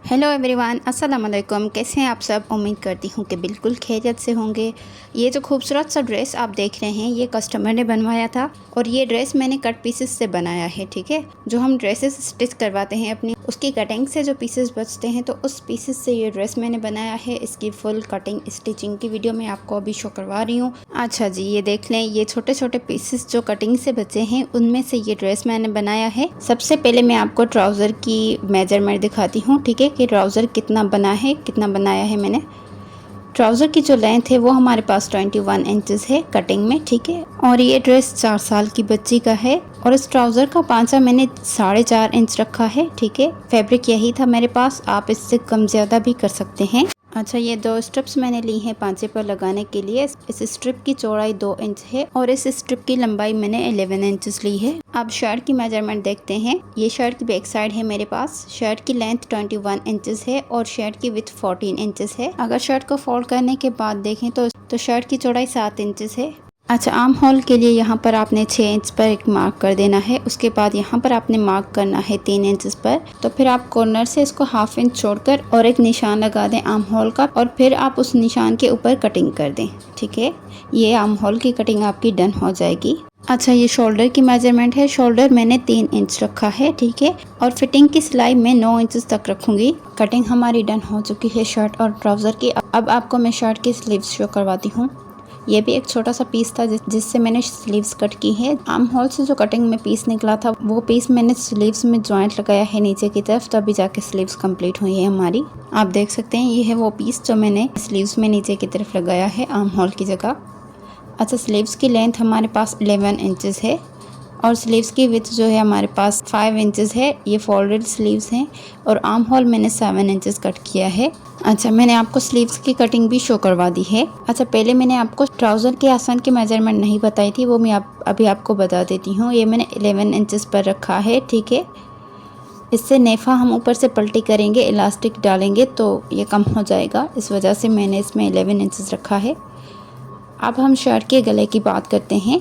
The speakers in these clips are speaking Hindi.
हेलो एवरीवन, अस्सलाम वालेकुम। कैसे हैं आप सब? उम्मीद करती हूँ कि बिल्कुल खैरियत से होंगे। ये जो खूबसूरत सा ड्रेस आप देख रहे हैं, ये कस्टमर ने बनवाया था और ये ड्रेस मैंने कट पीसेस से बनाया है। ठीक है, जो हम ड्रेसेस स्टिच करवाते हैं अपनी, उसकी कटिंग से जो पीसेस बचते हैं, तो उस पीसेस से ये ड्रेस मैंने बनाया है। इसकी फुल कटिंग स्टिचिंग की वीडियो मैं आपको अभी शो करवा रही हूँ। अच्छा जी, ये देख लें, ये छोटे छोटे पीसेस जो कटिंग से बचे हैं, उनमें से ये ड्रेस मैंने बनाया है। सबसे पहले मैं आपको ट्राउज़र की मेजरमेंट दिखाती हूँ। ठीक है, कि ट्राउज़र कितना बना है, कितना बनाया है मैंने। ट्राउज़र की जो लेंथ है वो हमारे पास 21 इंचेस है कटिंग में। ठीक है, और ये ड्रेस 4 साल की बच्ची का है और इस ट्राउज़र का पांचा मैंने 4.5 इंच रखा है। ठीक है, फैब्रिक यही था मेरे पास, आप इससे कम ज़्यादा भी कर सकते हैं। अच्छा, ये 2 स्ट्रिप्स मैंने ली हैं पांचे पर लगाने के लिए। इस स्ट्रिप की चौड़ाई 2 इंच है और इस स्ट्रिप की लंबाई मैंने 11 इंचेस ली है। अब शर्ट की मेजरमेंट देखते हैं। ये शर्ट की बैक साइड है मेरे पास। शर्ट की लेंथ 21 इंचेस है और शर्ट की विड्थ 14 इंचेस है। अगर शर्ट को फोल्ड करने के बाद देखें तो शर्ट की चौड़ाई 7 इंचेस है। अच्छा, आर्म होल के लिए यहाँ पर आपने 6 इंच पर एक मार्क कर देना है। उसके बाद यहाँ पर आपने मार्क करना है 3 इंचेस पर। तो फिर आप कॉर्नर से इसको हाफ इंच छोड़कर और एक निशान लगा दें आर्म होल का, और फिर आप उस निशान के ऊपर कटिंग कर दें। ठीक है, ये आर्म होल की कटिंग आपकी डन हो जाएगी। अच्छा, ये शोल्डर की मेजरमेंट है। शोल्डर मैंने 3 इंच रखा है। ठीक है, और फिटिंग की सिलाई मैं 9 इंचेस तक रखूंगी। कटिंग हमारी डन हो चुकी है शर्ट और ट्राउज़र की। अब आपको मैं शर्ट की स्लीव्स शो करवाती हूँ। ये भी एक छोटा सा पीस था जिससे मैंने स्लीव्स कट की है। आर्म होल से जो कटिंग में पीस निकला था, वो पीस मैंने स्लीव्स में जॉइंट लगाया है नीचे की तरफ, तभी जाके स्लीव्स कंप्लीट हुई है हमारी। आप देख सकते हैं, ये है वो पीस जो मैंने स्लीव्स में नीचे की तरफ लगाया है आर्म होल की जगह। अच्छा, स्लीव्स की लेंथ हमारे पास 11 इंचेस है और स्लीव्स की विड्थ जो है हमारे पास 5 इंचेस है। ये फोल्डेड स्लीव्स हैं और आर्म होल मैंने 7 इंचेस कट किया है। अच्छा, मैंने आपको स्लीव्स की कटिंग भी शो करवा दी है। अच्छा, पहले मैंने आपको ट्राउज़र के आसन की मेजरमेंट नहीं बताई थी, वो मैं अभी आपको बता देती हूँ। ये मैंने 11 इंचेस पर रखा है। ठीक है, इससे नेफा हम ऊपर से पलटी करेंगे, इलास्टिक डालेंगे तो ये कम हो जाएगा, इस वजह से मैंने इसमें 11 इंचेस रखा है। अब हम शर्ट के गले की बात करते हैं।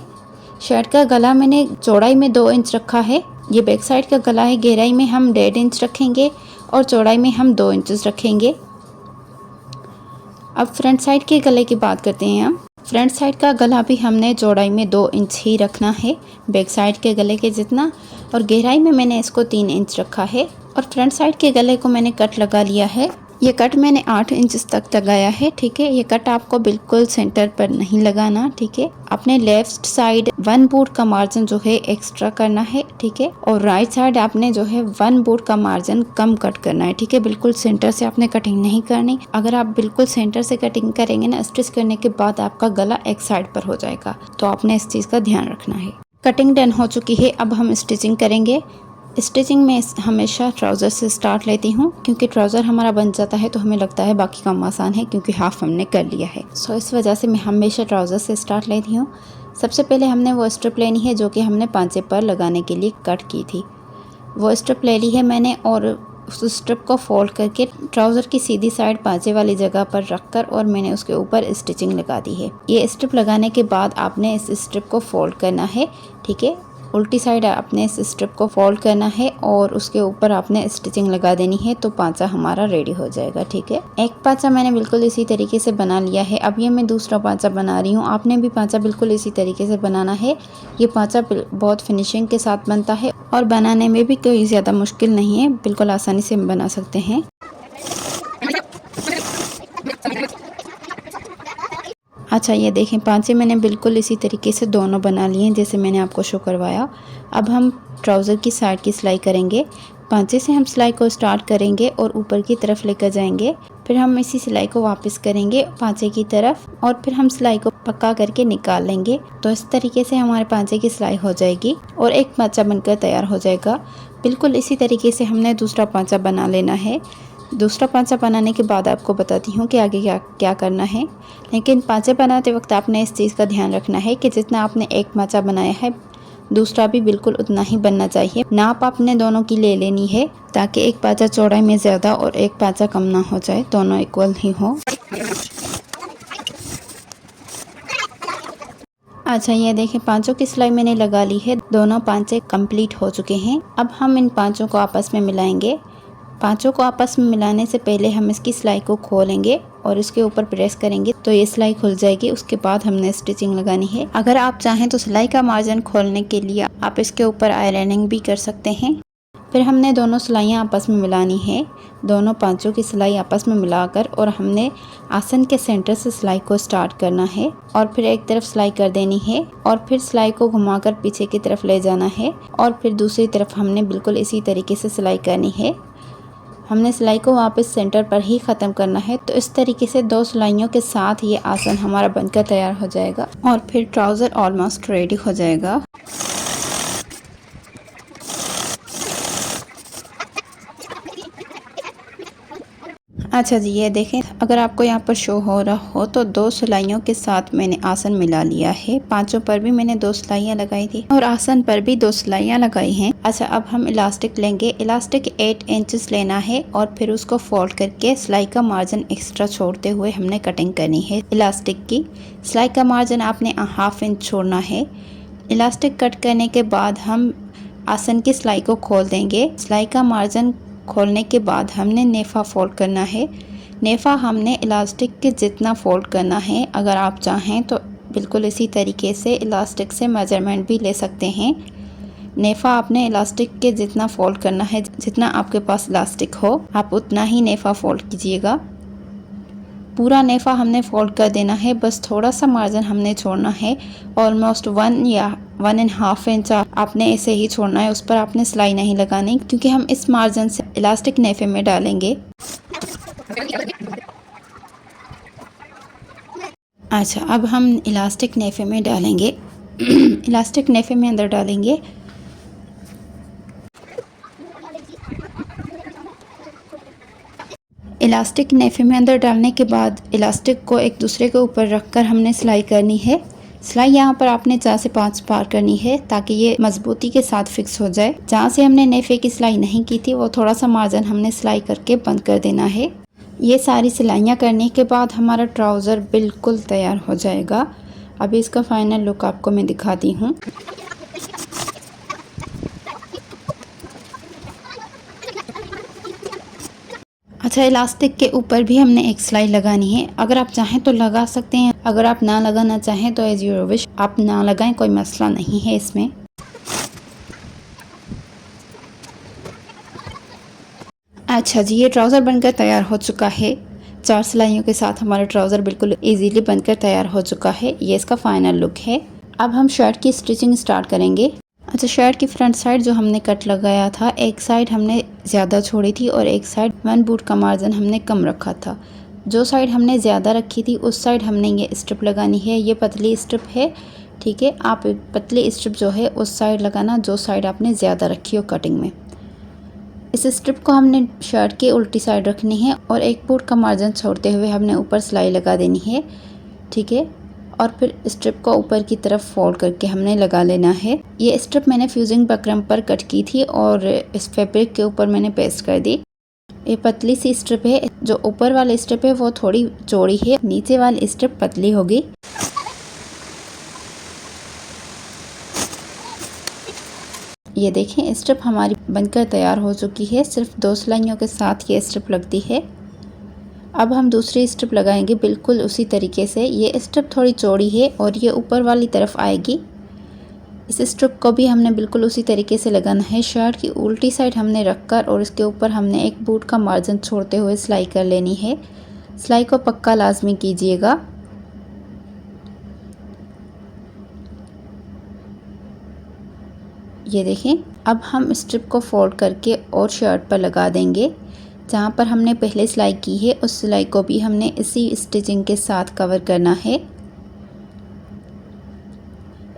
शर्ट का गला मैंने चौड़ाई में 2 इंच रखा है। ये बैक साइड का गला है। गहराई में हम 1.5 इंच रखेंगे और चौड़ाई में हम 2 इंचेस रखेंगे। अब फ्रंट साइड के गले की बात करते हैं हम। फ्रंट साइड का गला भी हमने चौड़ाई में 2 इंच ही रखना है, बैक साइड के गले के जितना, और गहराई में मैंने इसको 3 इंच रखा है। और फ्रंट साइड के गले को मैंने कट लगा लिया है। ये कट मैंने 8 इंच तक लगाया है। ठीक है, ये कट आपको बिल्कुल सेंटर पर नहीं लगाना। ठीक है, अपने लेफ्ट साइड 1 बूट का मार्जिन जो है एक्स्ट्रा करना है। ठीक है, और राइट साइड आपने जो है 1 बूट का मार्जिन कम कट करना है। ठीक है, बिल्कुल सेंटर से आपने कटिंग नहीं करनी। अगर आप बिल्कुल सेंटर से कटिंग करेंगे ना, स्टिच करने के बाद आपका गला एक साइड पर हो जाएगा, तो आपने इस चीज़ का ध्यान रखना है। कटिंग डन हो चुकी है, अब हम स्टिचिंग करेंगे। स्टिचिंग में हमेशा ट्राउज़र से स्टार्ट लेती हूँ, क्योंकि ट्राउज़र हमारा बन जाता है तो हमें लगता है बाकी काम आसान है, क्योंकि हाफ हमने कर लिया है। सो इस वजह से मैं हमेशा ट्राउज़र से स्टार्ट लेती हूँ। सबसे पहले हमने वो स्ट्रिप लेनी है जो कि हमने पांचे पर लगाने के लिए कट की थी। वो स्ट्रिप ले ली है मैंने और उस स्ट्रिप को फोल्ड करके ट्राउज़र की सीधी साइड पांचे वाली जगह पर रखकर और मैंने उसके ऊपर स्टिचिंग लगा दी है। ये स्ट्रिप लगाने के बाद आपने इस स्ट्रिप को फोल्ड करना है। ठीक है, उल्टी साइड आपने इस स्ट्रिप को फोल्ड करना है और उसके ऊपर आपने स्टिचिंग लगा देनी है, तो पांचा हमारा रेडी हो जाएगा। ठीक है, एक पांचा मैंने बिल्कुल इसी तरीके से बना लिया है। अब ये मैं दूसरा पांचा बना रही हूँ। आपने भी पांचा बिल्कुल इसी तरीके से बनाना है। ये पांचा बहुत फिनिशिंग के साथ बनता है और बनाने में भी कोई ज़्यादा मुश्किल नहीं है, बिल्कुल आसानी से हम बना सकते हैं। अच्छा, ये देखें, पांचे मैंने बिल्कुल इसी तरीके से दोनों बना लिए हैं जैसे मैंने आपको शो करवाया। अब हम ट्राउज़र की साइड की सिलाई करेंगे। पांचे से हम सिलाई को स्टार्ट करेंगे और ऊपर की तरफ लेकर जाएंगे। फिर हम इसी सिलाई को वापस करेंगे पांचे की तरफ और फिर हम सिलाई को पक्का करके निकाल लेंगे। तो इस तरीके से हमारे पांचे की सिलाई हो जाएगी और एक पांचा बनकर तैयार हो जाएगा। बिल्कुल इसी तरीके से हमने दूसरा पांचा बना लेना है। दूसरा पांचा बनाने के बाद आपको बताती हूँ कि आगे क्या क्या करना है। लेकिन पांचे बनाते वक्त आपने इस चीज़ का ध्यान रखना है कि जितना आपने एक पांचा बनाया है, दूसरा भी बिल्कुल उतना ही बनना चाहिए। नाप आपने दोनों की ले लेनी है ताकि एक पांचा चौड़ाई में ज़्यादा और एक पांचा कम ना हो जाए, दोनों इक्वल ही हो। अच्छा, ये देखें, पांचों की सिलाई मैंने लगा ली है। दोनों पांचे कंप्लीट हो चुके हैं। अब हम इन पांचों को आपस में मिलाएंगे। पांचों को आपस में मिलाने से पहले हम इसकी सिलाई को खोलेंगे और इसके ऊपर प्रेस करेंगे तो ये सिलाई खुल जाएगी। उसके बाद हमने स्टिचिंग लगानी है। अगर आप चाहें तो सिलाई का मार्जिन खोलने के लिए आप इसके ऊपर आयरनिंग भी कर सकते हैं। फिर हमने दोनों सिलाइयाँ आपस में मिलानी है, दोनों पांचों की सिलाई आपस में मिलाकर, और हमने आसन के सेंटर से सिलाई को स्टार्ट करना है और फिर एक तरफ सिलाई कर देनी है और फिर सिलाई को घुमाकर पीछे की तरफ ले जाना है और फिर दूसरी तरफ हमने बिल्कुल इसी तरीके से सिलाई करनी है। हमने सिलाई को वापस सेंटर पर ही ख़त्म करना है। तो इस तरीके से 2 सिलाइयों के साथ ये आसन हमारा बनकर तैयार हो जाएगा और फिर ट्राउज़र ऑलमोस्ट रेडी हो जाएगा। अच्छा जी, ये देखें, अगर आपको यहाँ पर शो हो रहा हो तो 2 सिलाइयों के साथ मैंने आसन मिला लिया है। पांचों पर भी मैंने 2 सिलाइयाँ लगाई थी और आसन पर भी 2 सिलाइयाँ लगाई हैं। अच्छा, अब हम इलास्टिक लेंगे। इलास्टिक 8 इंचेस लेना है और फिर उसको फोल्ड करके सिलाई का मार्जिन एक्स्ट्रा छोड़ते हुए हमने कटिंग करनी है। इलास्टिक की सिलाई का मार्जिन आपने 1/2 इंच छोड़ना है। इलास्टिक कट करने के बाद हम आसन की सिलाई को खोल देंगे। सिलाई का मार्जिन खोलने के बाद हमने नेफ़ा फोल्ड करना है। नेफ़ा हमने इलास्टिक के जितना फोल्ड करना है। अगर आप चाहें तो बिल्कुल इसी तरीके से इलास्टिक से मेजरमेंट भी ले सकते हैं। नेफ़ा आपने इलास्टिक के जितना फोल्ड करना है, जितना आपके पास इलास्टिक हो आप उतना ही नेफ़ा फोल्ड कीजिएगा। पूरा नेफ़ा हमने फोल्ड कर देना है, बस थोड़ा सा मार्जिन हमने छोड़ना है। ऑलमोस्ट 1 या 1.5 इंच आपने ऐसे ही छोड़ना है, उस पर आपने सिलाई नहीं लगानी क्योंकि हम इस मार्जिन से इलास्टिक नेफ़े में डालेंगे। अच्छा, अब हम इलास्टिक नेफ़े में डालेंगे। इलास्टिक नेफ़े में अंदर डालेंगे। इलास्टिक नेफ़े में अंदर डालने के बाद इलास्टिक को एक दूसरे के ऊपर रखकर हमने सिलाई करनी है। सिलाई यहाँ पर आपने 4 से 5 बार करनी है ताकि ये मजबूती के साथ फिक्स हो जाए। जहाँ से हमने नेफ़े की सिलाई नहीं की थी वो थोड़ा सा मार्जिन हमने सिलाई करके बंद कर देना है। ये सारी सिलाइयाँ करने के बाद हमारा ट्राउज़र बिल्कुल तैयार हो जाएगा। अभी इसका फाइनल लुक आपको मैं दिखाती हूँ। अच्छा, इलास्टिक के ऊपर भी हमने एक सिलाई लगानी है। अगर आप चाहें तो लगा सकते हैं, अगर आप ना लगाना चाहें तो एज योर विश, आप ना लगाएं, कोई मसला नहीं है इसमें। अच्छा जी, ये ट्राउज़र बनकर तैयार हो चुका है। 4 सिलाइयों के साथ हमारा ट्राउज़र बिल्कुल इजीली बनकर तैयार हो चुका है। ये इसका फाइनल लुक है। अब हम शर्ट की स्टिचिंग स्टार्ट करेंगे। अच्छा, शर्ट की फ्रंट साइड जो हमने कट लगाया था, एक साइड हमने ज़्यादा छोड़ी थी और एक साइड 1 बूट का मार्जिन हमने कम रखा था। जो साइड हमने ज़्यादा रखी थी उस साइड हमने ये स्ट्रिप लगानी है। ये पतली स्ट्रिप है, ठीक है। आप पतली स्ट्रिप जो है उस साइड लगाना जो साइड आपने ज़्यादा रखी हो कटिंग में। इस स्ट्रिप को हमने शर्ट की उल्टी साइड रखनी है और 1 बूट का मार्जिन छोड़ते हुए हमने ऊपर सिलाई लगा देनी है, ठीक है। और फिर स्ट्रिप को ऊपर की तरफ फोल्ड करके हमने लगा लेना है। ये स्ट्रिप मैंने फ्यूजिंग बकरम पर कट की थी और इस फैब्रिक के ऊपर मैंने पेस्ट कर दी। ये पतली सी स्ट्रिप है, जो ऊपर वाली स्ट्रिप है वो थोड़ी चौड़ी है, नीचे वाली स्ट्रिप पतली होगी। ये देखें, स्ट्रिप हमारी बनकर तैयार हो चुकी है। सिर्फ 2 सिलाइयों के साथ ये स्ट्रिप लगती है। अब हम दूसरी स्ट्रिप लगाएंगे बिल्कुल उसी तरीके से। ये स्ट्रिप थोड़ी चौड़ी है और ये ऊपर वाली तरफ आएगी। इस स्ट्रिप को भी हमने बिल्कुल उसी तरीके से लगाना है। शर्ट की उल्टी साइड हमने रखकर और इसके ऊपर हमने 1 बूट का मार्जिन छोड़ते हुए सिलाई कर लेनी है। सिलाई को पक्का लाजमी कीजिएगा। ये देखें, अब हम स्ट्रिप को फोल्ड करके और शर्ट पर लगा देंगे। जहाँ पर हमने पहले सिलाई की है उस सिलाई को भी हमने इसी स्टिचिंग के साथ कवर करना है।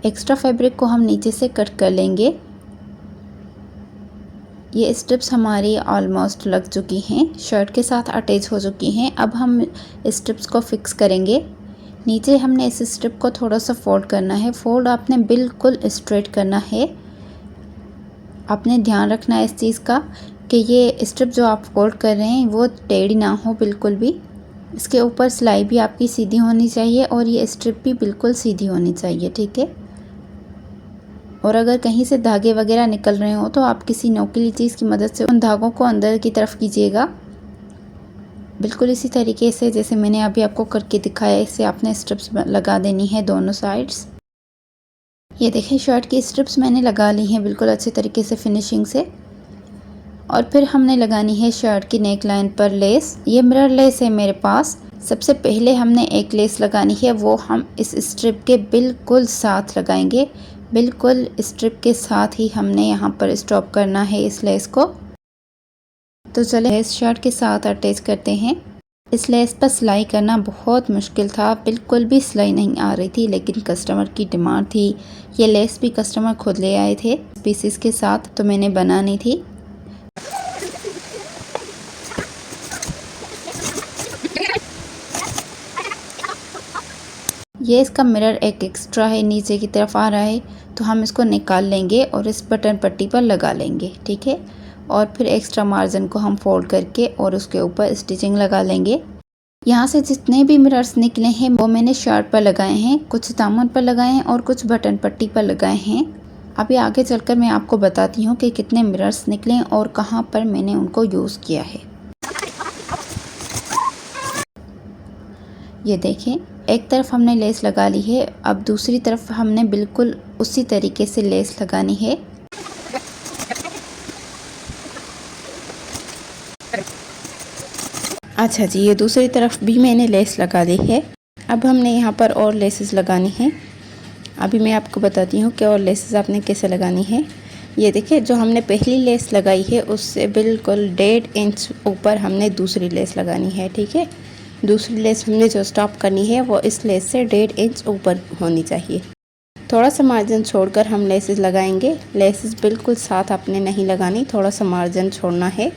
एक्स्ट्रा फैब्रिक को हम नीचे से कट कर लेंगे। ये स्ट्रिप्स हमारी ऑलमोस्ट लग चुकी हैं, शर्ट के साथ अटैच हो चुकी हैं। अब हम स्ट्रिप्स को फिक्स करेंगे। नीचे हमने इस स्ट्रिप को थोड़ा सा फोल्ड करना है। फोल्ड आपने बिल्कुल स्ट्रेट करना है। आपने ध्यान रखना है इस चीज़ का कि ये स्ट्रिप जो आप फोल्ड कर रहे हैं वो टेढ़ी ना हो बिल्कुल भी। इसके ऊपर सिलाई भी आपकी सीधी होनी चाहिए और ये स्ट्रिप भी बिल्कुल सीधी होनी चाहिए, ठीक है। और अगर कहीं से धागे वगैरह निकल रहे हो तो आप किसी नोकीली चीज़ की मदद से उन धागों को अंदर की तरफ कीजिएगा। बिल्कुल इसी तरीके से जैसे मैंने अभी आपको करके दिखाया, इसे आपने स्ट्रिप्स लगा देनी है दोनों साइड्स। ये देखें शर्ट की स्ट्रिप्स मैंने लगा ली हैं बिल्कुल अच्छे तरीके से फिनिशिंग से। और फिर हमने लगानी है शर्ट की नेक लाइन पर लेस। ये मिरर लेस है मेरे पास। सबसे पहले हमने एक लेस लगानी है, वो हम इस स्ट्रिप के बिल्कुल साथ लगाएंगे। बिल्कुल स्ट्रिप के साथ ही हमने यहाँ पर स्टॉप करना है इस लेस को। तो चले लेस शर्ट के साथ अटैच करते हैं। इस लेस पर सिलाई करना बहुत मुश्किल था, बिल्कुल भी सिलाई नहीं आ रही थी, लेकिन कस्टमर की डिमांड थी। ये लेस भी कस्टमर खुद ले आए थे पीसेस के साथ, तो मैंने बनानी थी। ये इसका मिरर एक एक्स्ट्रा है, नीचे की तरफ आ रहा है, तो हम इसको निकाल लेंगे और इस बटन पट्टी पर लगा लेंगे, ठीक है। और फिर एक्स्ट्रा मार्जिन को हम फोल्ड करके और उसके ऊपर स्टिचिंग लगा लेंगे। यहाँ से जितने भी मिरर्स निकले हैं वो मैंने शर्ट पर लगाए हैं, कुछ दामन पर लगाए हैं और कुछ बटन पट्टी पर लगाए हैं। अभी आगे चलकर मैं आपको बताती हूँ कि कितने मिरर्स निकले और कहाँ पर मैंने उनको यूज़ किया है। ये देखें, एक तरफ हमने लेस लगा ली है, अब दूसरी तरफ हमने बिल्कुल उसी तरीके से लेस लगानी है। अच्छा जी, ये दूसरी तरफ भी मैंने लेस लगा दी है। अब हमने यहाँ पर और लेसेस लगानी है। अभी मैं आपको बताती हूँ कि और लेसेस आपने कैसे लगानी है। ये देखिए, जो हमने पहली लेस लगाई है उससे बिल्कुल 1.5 इंच ऊपर हमने दूसरी लेस लगानी है, ठीक है। दूसरी लेस हमने जो स्टॉप करनी है वो इस लेस से 1.5 इंच ऊपर होनी चाहिए। थोड़ा सा मार्जिन छोड़कर हम लेसेस लगाएंगे। लेसेस बिल्कुल साथ आपने नहीं लगानी, थोड़ा सा मार्जिन छोड़ना है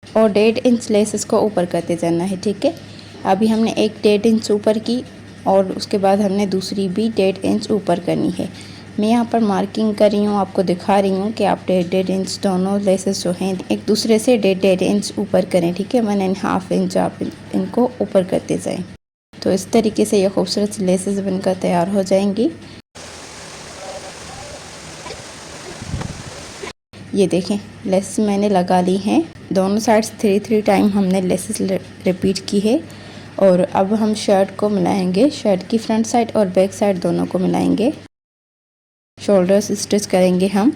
और 1.5 इंच लेसेस को ऊपर करते जाना है, ठीक है। अभी हमने एक 1.5 इंच ऊपर की और उसके बाद हमने दूसरी भी 1.5 इंच ऊपर करनी है। मैं यहाँ पर मार्किंग कर रही हूँ, आपको दिखा रही हूँ कि आप 1.5 इंच दोनों लेसेस जो हैं एक दूसरे से 1.5 इंच ऊपर करें, ठीक है। 1.5 इंच आप इनको ऊपर करते जाएं, तो इस तरीके से ये खूबसूरत लेसेस बनकर तैयार हो जाएंगी। ये देखें, लेसेस मैंने लगा ली हैं दोनों साइड्स। 3 टाइम हमने लेसेस रिपीट की है। और अब हम शर्ट को मिलाएंगे, शर्ट की फ्रंट साइड और बैक साइड दोनों को मिलाएंगे। शोल्डर्स स्टिच करेंगे हम।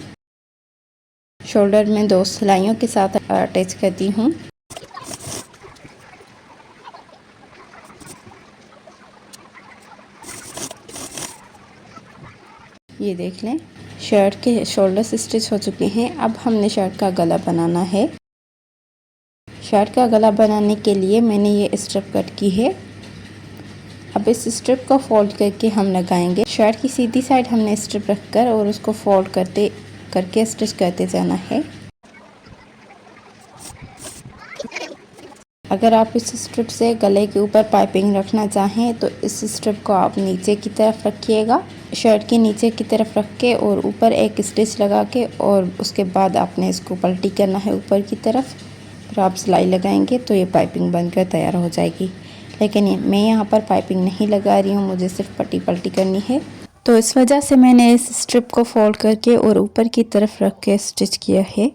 शोल्डर में 2 सिलाइयों के साथ अटैच करती हूँ। ये देख लें, शर्ट के शोल्डर्स स्टिच हो चुके हैं। अब हमने शर्ट का गला बनाना है। शर्ट का गला बनाने के लिए मैंने ये स्ट्रिप कट की है। अब इस स्ट्रिप को फोल्ड करके हम लगाएंगे। शर्ट की सीधी साइड हमने स्ट्रिप रखकर और उसको फोल्ड करके स्टिच करते जाना है। अगर आप इस स्ट्रिप से गले के ऊपर पाइपिंग रखना चाहें तो इस स्ट्रिप को आप नीचे की तरफ रखिएगा, शर्ट के नीचे की तरफ रख के और ऊपर एक स्टिच लगा के, और उसके बाद आपने इसको पलटी करना है ऊपर की तरफ। फिर आप सिलाई लगाएंगे तो ये पाइपिंग बनकर तैयार हो जाएगी। लेकिन मैं यहाँ पर पाइपिंग नहीं लगा रही हूँ, मुझे सिर्फ पट्टी पलटी करनी है, तो इस वजह से मैंने इस स्ट्रिप को फोल्ड करके और ऊपर की तरफ रख के स्टिच किया है।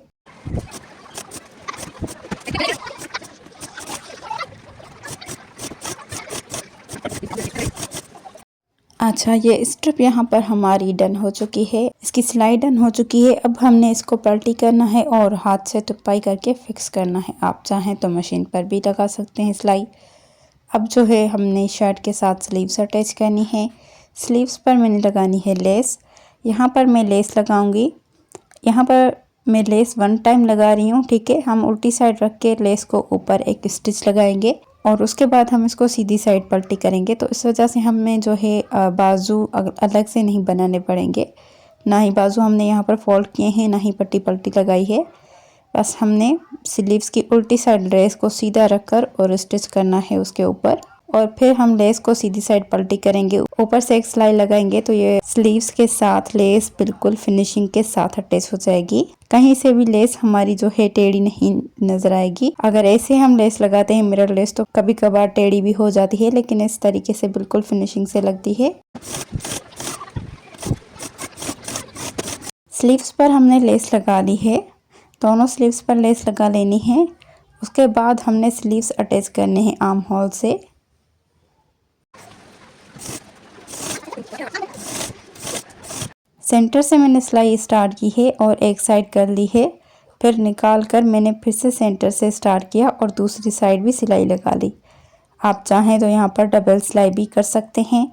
अच्छा, ये स्ट्रिप यहाँ पर हमारी डन हो चुकी है, इसकी सिलाई डन हो चुकी है। अब हमने इसको पलटी करना है और हाथ से तुपाई करके फिक्स करना है। आप चाहें तो मशीन पर भी लगा सकते हैं सिलाई। अब जो है हमने शर्ट के साथ स्लीव्स अटैच करनी है। स्लीव्स पर मैंने लगानी है लेस। यहाँ पर मैं लेस लगाऊंगी। यहाँ पर मैं लेस 1 टाइम लगा रही हूँ, ठीक है। हम उल्टी साइड रख के लेस को ऊपर एक स्टिच लगाएंगे और उसके बाद हम इसको सीधी साइड पलटी करेंगे। तो इस वजह से हमें जो है बाजू अलग से नहीं बनाने पड़ेंगे। ना ही बाजू हमने यहाँ पर फोल्ड किए हैं, ना ही पट्टी पलटी लगाई है। बस हमने स्लीव्स की उल्टी साइड लेस को सीधा रखकर और स्टिच करना है उसके ऊपर, और फिर हम लेस को सीधी साइड पलटी करेंगे, ऊपर से एक सिलाई लगाएंगे तो ये स्लीव्स के साथ लेस बिल्कुल फिनिशिंग के साथ अटैच हो जाएगी। कहीं से भी लेस हमारी जो है टेढ़ी नहीं नजर आएगी। अगर ऐसे हम लेस लगाते हैं मिरर लेस तो कभी कभार टेढ़ी भी हो जाती है, लेकिन इस तरीके से बिल्कुल फिनिशिंग से लगती है। स्लीव्स पर हमने लेस लगा ली है, दोनों स्लीव्स पर लेस लगा लेनी है। उसके बाद हमने स्लीव्स अटैच करने हैं आर्म होल से। सेंटर से मैंने सिलाई स्टार्ट की है और एक साइड कर ली है, फिर निकाल कर मैंने फिर से सेंटर से स्टार्ट किया और दूसरी साइड भी सिलाई लगा ली। आप चाहें तो यहाँ पर डबल सिलाई भी कर सकते हैं,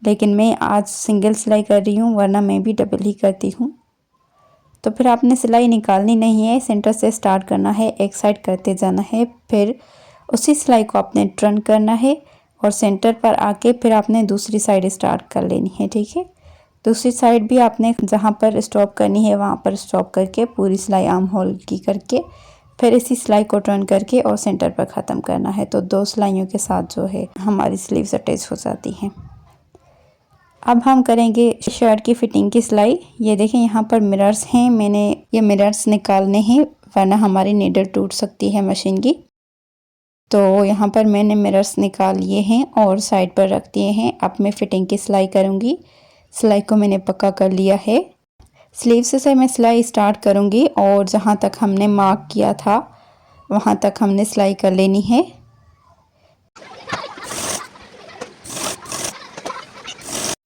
लेकिन मैं आज सिंगल सिलाई कर रही हूँ, वरना मैं भी डबल ही करती हूँ। तो फिर आपने सिलाई निकालनी नहीं है, सेंटर से स्टार्ट करना है, एक साइड करते जाना है, फिर उसी सिलाई को आपने टर्न करना है और सेंटर पर आके फिर आपने दूसरी साइड स्टार्ट कर लेनी है। ठीक है, दूसरी साइड भी आपने जहाँ पर स्टॉप करनी है वहाँ पर स्टॉप करके पूरी सिलाई आर्म होल की करके फिर इसी सिलाई को टर्न करके और सेंटर पर ख़त्म करना है। तो 2 सिलाइयों के साथ जो है हमारी स्लीव्स अटैच हो जाती हैं। अब हम करेंगे शर्ट की फिटिंग की सिलाई। ये देखें यहाँ पर मिरर्स हैं, मैंने ये मिरर्स निकालने हैं, वरना हमारी नीडल टूट सकती है मशीन की। तो यहाँ पर मैंने मिरर्स निकाल लिए हैं और साइड पर रख दिए हैं। अब मैं फिटिंग की सिलाई करूँगी। सिलाई को मैंने पक्का कर लिया है। स्लीव्स से मैं सिलाई स्टार्ट करूँगी और जहाँ तक हमने मार्क किया था वहाँ तक हमने सिलाई कर लेनी है।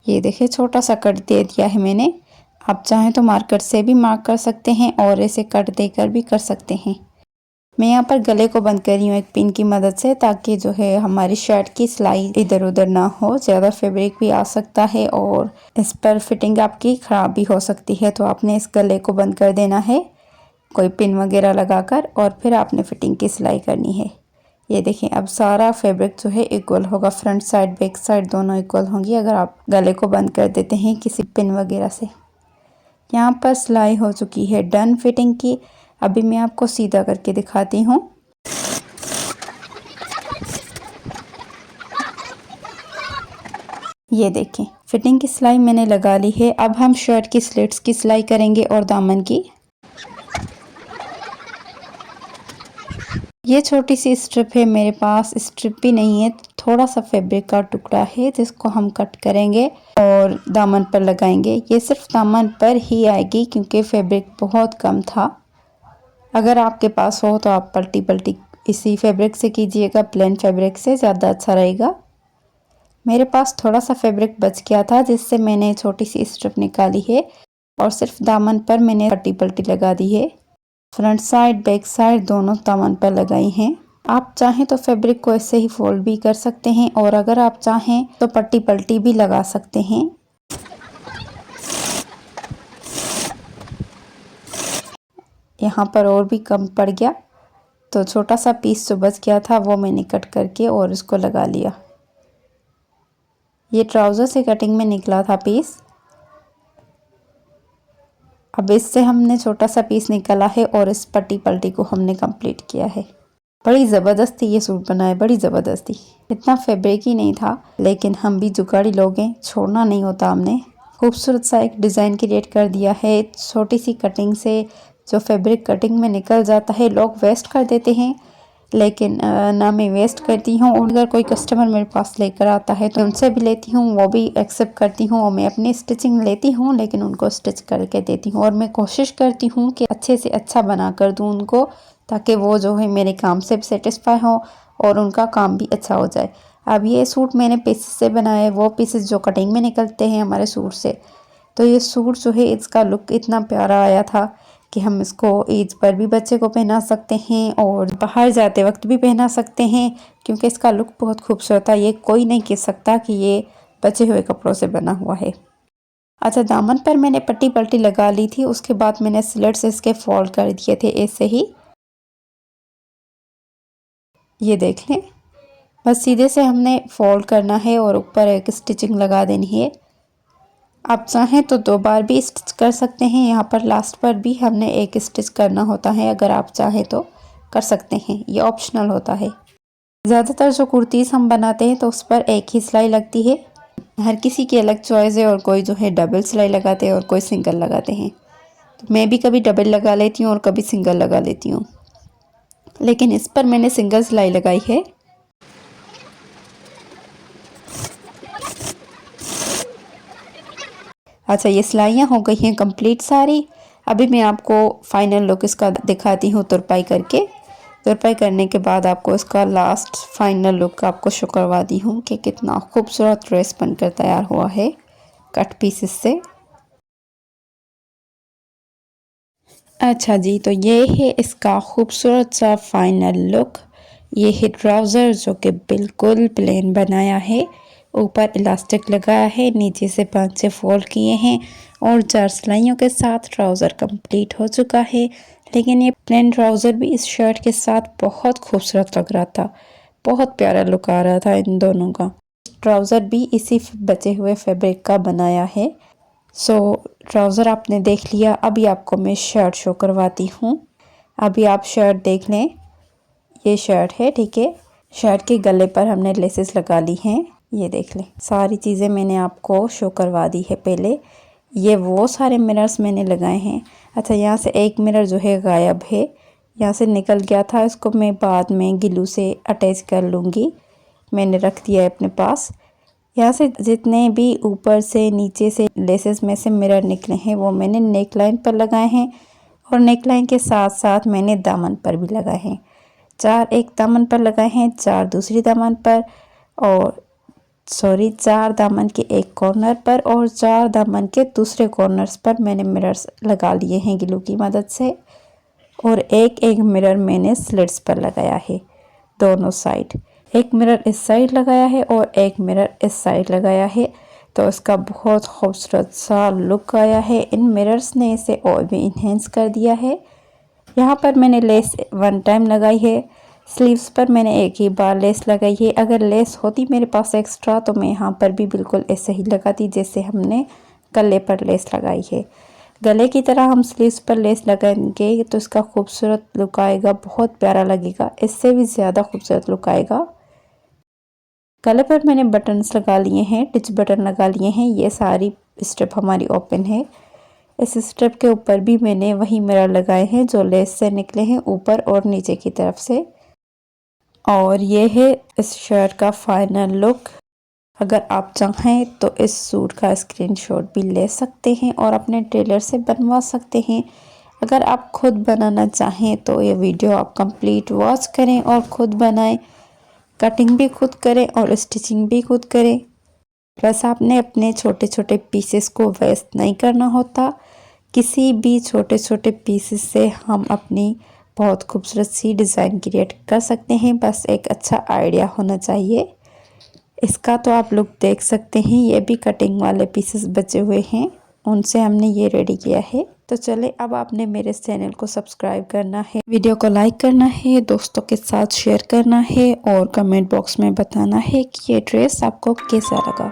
ये देखिए छोटा सा कट दे दिया है मैंने। आप चाहें तो मार्कर से भी मार्क कर सकते हैं और ऐसे कट देकर भी कर सकते हैं। मैं यहाँ पर गले को बंद कर रही हूँ एक पिन की मदद से, ताकि जो है हमारी शर्ट की सिलाई इधर उधर ना हो। ज़्यादा फैब्रिक भी आ सकता है और इस पर फिटिंग आपकी ख़राब भी हो सकती है। तो आपने इस गले को बंद कर देना है कोई पिन वगैरह लगाकर, और फिर आपने फिटिंग की सिलाई करनी है। ये देखें अब सारा फैब्रिक जो है इक्वल होगा, फ्रंट साइड बैक साइड दोनों इक्वल होंगी अगर आप गले को बंद कर देते हैं किसी पिन वगैरह से। यहाँ पर सिलाई हो चुकी है डन फिटिंग की। अभी मैं आपको सीधा करके दिखाती हूँ। ये देखें फिटिंग की सिलाई मैंने लगा ली है। अब हम शर्ट की स्लिट्स की सिलाई करेंगे और दामन की। ये छोटी सी स्ट्रिप है मेरे पास, स्ट्रिप भी नहीं है, थोड़ा सा फैब्रिक का टुकड़ा है जिसको हम कट करेंगे और दामन पर लगाएंगे। ये सिर्फ दामन पर ही आएगी क्योंकि फैब्रिक बहुत कम था। अगर आपके पास हो तो आप पलटी पलटी इसी फैब्रिक से कीजिएगा, प्लेन फैब्रिक से ज़्यादा अच्छा रहेगा। मेरे पास थोड़ा सा फैब्रिक बच गया था जिससे मैंने छोटी सी स्ट्रिप निकाली है और सिर्फ दामन पर मैंने पलटी पलटी लगा दी है। फ्रंट साइड बैक साइड दोनों दामन पर लगाई हैं। आप चाहें तो फैब्रिक को ऐसे ही फोल्ड भी कर सकते हैं और अगर आप चाहें तो पट्टी पलटी भी लगा सकते हैं। यहाँ पर और भी कम पड़ गया तो छोटा सा पीस जो बच गया था वो मैंने कट करके और इसको लगा लिया। ये ट्राउज़र से कटिंग में निकला था पीस। अब इससे हमने छोटा सा पीस निकाला है और इस पट्टी पल्टी को हमने कंप्लीट किया है। बड़ी ज़बरदस्ती ये सूट बना है, बड़ी ज़बरदस्ती। इतना फैब्रिक ही नहीं था, लेकिन हम भी जुगाड़ी लोग हैं, छोड़ना नहीं होता हमने। खूबसूरत सा एक डिज़ाइन क्रिएट कर दिया है। छोटी सी कटिंग से जो फैब्रिक कटिंग में निकल जाता है लोग वेस्ट कर देते हैं, लेकिन ना मैं वेस्ट करती हूँ। और अगर कोई कस्टमर मेरे पास लेकर आता है तो उनसे भी लेती हूँ, वो भी एक्सेप्ट करती हूँ और मैं अपनी स्टिचिंग लेती हूँ, लेकिन उनको स्टिच करके देती हूँ। और मैं कोशिश करती हूँ कि अच्छे से अच्छा बना कर दूँ उनको, ताकि वो जो है मेरे काम से भी सेटिस्फाई हो और उनका काम भी अच्छा हो जाए। अब ये सूट मैंने पीसेस से बनाया है, वो पीसेस जो कटिंग में निकलते हैं हमारे सूट से। तो ये सूट जो है इसका लुक इतना प्यारा आया था कि हम इसको ईद पर भी बच्चे को पहना सकते हैं और बाहर जाते वक्त भी पहना सकते हैं, क्योंकि इसका लुक बहुत खूबसूरत है। ये कोई नहीं कह सकता कि ये बचे हुए कपड़ों से बना हुआ है। अच्छा, दामन पर मैंने पट्टी पल्टी लगा ली थी, उसके बाद मैंने स्लिट्स इसके फोल्ड कर दिए थे ऐसे ही। ये देख लें, बस सीधे से हमने फोल्ड करना है और ऊपर एक स्टिचिंग लगा देनी है। आप चाहें तो 2 बार भी स्टिच कर सकते हैं। यहाँ पर लास्ट पर भी हमने एक स्टिच करना होता है, अगर आप चाहें तो कर सकते हैं, ये ऑप्शनल होता है। ज़्यादातर जो कुर्तीज़ हम बनाते हैं तो उस पर एक ही सिलाई लगती है। हर किसी की अलग चॉइस है, और कोई जो है डबल सिलाई लगाते हैं और कोई सिंगल लगाते हैं। तो मैं भी कभी डबल लगा लेती हूँ और कभी सिंगल लगा लेती हूँ, लेकिन इस पर मैंने सिंगल सिलाई लगाई है। अच्छा, ये सिलाइयाँ हो गई हैं कंप्लीट सारी। अभी मैं आपको फाइनल लुक इसका दिखाती हूँ तुरपाई करके। तुरपाई करने के बाद आपको इसका लास्ट फाइनल लुक आपको शो करवाती हूँ कि कितना खूबसूरत ड्रेस बनकर तैयार हुआ है कट पीसेस से। अच्छा जी, तो ये है इसका खूबसूरत सा फाइनल लुक। ये है ट्राउज़र जो कि बिल्कुल प्लेन बनाया है, ऊपर इलास्टिक लगाया है, नीचे से 5-6 फोल्ड किए हैं और 4 सिलाइयों के साथ ट्राउज़र कंप्लीट हो चुका है। लेकिन ये प्लेन ट्राउज़र भी इस शर्ट के साथ बहुत खूबसूरत लग रहा था, बहुत प्यारा लुक आ रहा था इन दोनों का। ट्राउज़र भी इसी बचे हुए फैब्रिक का बनाया है। सो ट्राउज़र आपने देख लिया, अभी आपको मैं शर्ट शो करवाती हूँ। अभी आप शर्ट देख लें, ये शर्ट है, ठीक है। शर्ट के गले पर हमने लेसेस लगा ली हैं, ये देख लें। सारी चीज़ें मैंने आपको शो करवा दी है पहले। ये वो सारे मिरर्स मैंने लगाए हैं। अच्छा, यहाँ से एक मिरर जो है गायब है, यहाँ से निकल गया था, इसको मैं बाद में ग्लू से अटैच कर लूँगी। मैंने रख दिया है अपने पास। यहाँ से जितने भी ऊपर से नीचे से लेसेस में से मिरर निकले हैं वो मैंने नेक लाइन पर लगाए हैं और नेक लाइन के साथ साथ मैंने दामन पर भी लगाए हैं। 4 एक दामन पर लगाए हैं, 4 दूसरी दामन पर, और 4 दामन के एक कॉर्नर पर और 4 दामन के दूसरे कॉर्नर्स पर मैंने मिरर्स लगा लिए हैं ग्लू की मदद से। और एक एक मिरर मैंने स्लिट्स पर लगाया है दोनों साइड। एक मिरर इस साइड लगाया है और एक मिरर इस साइड लगाया है, तो इसका बहुत खूबसूरत सा लुक आया है। इन मिरर्स ने इसे और भी इन्हेंस कर दिया है। यहाँ पर मैंने लेस 1 टाइम लगाई है, स्लीव्स पर मैंने एक ही बार लेस लगाई है। अगर लेस होती मेरे पास एक्स्ट्रा तो मैं यहाँ पर भी बिल्कुल ऐसे ही लगाती जैसे हमने गले पर लेस लगाई है। गले की तरह हम स्लीव्स पर लेस लगाएंगे तो इसका खूबसूरत लुक आएगा, बहुत प्यारा लगेगा, इससे भी ज़्यादा खूबसूरत लुक आएगा। गले पर मैंने बटन्स लगा लिए हैं, टिच बटन लगा लिए हैं। ये सारी स्ट्रिप हमारी ओपन है। इस स्ट्रिप के ऊपर भी मैंने वही मिरर लगाए हैं जो लेस से निकले हैं ऊपर और नीचे की तरफ से। और ये है इस शर्ट का फाइनल लुक। अगर आप चाहें तो इस सूट का स्क्रीनशॉट भी ले सकते हैं और अपने टेलर से बनवा सकते हैं। अगर आप खुद बनाना चाहें तो ये वीडियो आप कंप्लीट वॉच करें और खुद बनाएं, कटिंग भी खुद करें और स्टिचिंग भी खुद करें। प्लस आपने अपने छोटे छोटे पीसेस को वेस्ट नहीं करना होता। किसी भी छोटे छोटे पीसेस से हम अपनी बहुत खूबसूरत सी डिज़ाइन क्रिएट कर सकते हैं, बस एक अच्छा आइडिया होना चाहिए। इसका तो आप लोग देख सकते हैं, ये भी कटिंग वाले पीसेस बचे हुए हैं, उनसे हमने ये रेडी किया है। तो चले, अब आपने मेरे चैनल को सब्सक्राइब करना है, वीडियो को लाइक करना है, दोस्तों के साथ शेयर करना है और कमेंट बॉक्स में बताना है कि ये ड्रेस आपको कैसा लगा।